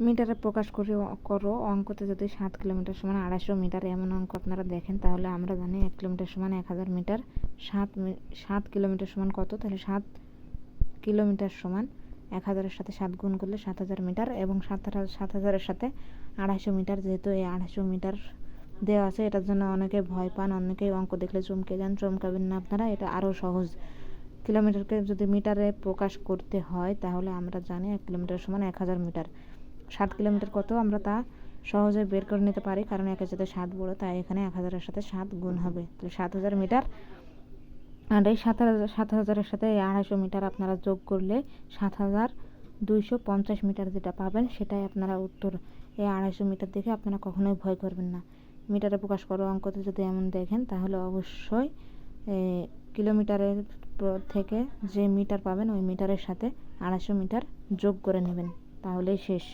মিটারে প্রকাশ করো অঙ্কতে যদি 7 কিলোমিটার সমান 250 মিটার এমন অঙ্ক আপনারা দেখেন, তাহলে আমরা জানি 1 কিলোমিটার সমান 1000 মিটার। 7 কিলোমিটার সমান কত? তাহলে 7 কিলোমিটার সমান 1000-এর সাথে 7 গুণ করলে 7000 মিটার, এবং 7000-এর সাথে 250 মিটার। যেহেতু এই 250 মিটার দেওয়া আছে, এটার জন্য অনেকে ভয় পান, অনেকেই অঙ্ক দেখলে চমকে যান। চমকাবেন না আপনারা, এটা আরও সহজ। কিলোমিটারকে যদি মিটারে প্রকাশ করতে হয়, তাহলে আমরা জানি 1 কিলোমিটার সমান 1000 মিটার। 7 কিলোমিটার কত আমরা তা সহজে বের করে নিতে পারি, কারণ 1-এর সাথে 7 বড়, তাই এখানে 1000-এর সাথে 7 গুণ হবে। তাহলে 7000 মিটার। আর এই 7000-এর সাথে এই 250 মিটার আপনারা যোগ করলে 7250 মিটার যেটা পাবেন, সেটাই আপনারা উত্তর। এই 250 মিটার দেখে আপনারা কখনোই ভয় করবেন না। মিটারে প্রকাশ করো অঙ্কতে যদি এমন দেখেন, তাহলে অবশ্যই কিলোমিটারের থেকে যে মিটার পাবেন, ওই মিটারের সাথে 250 মিটার যোগ করে নেবেন, তাহলেই শেষ।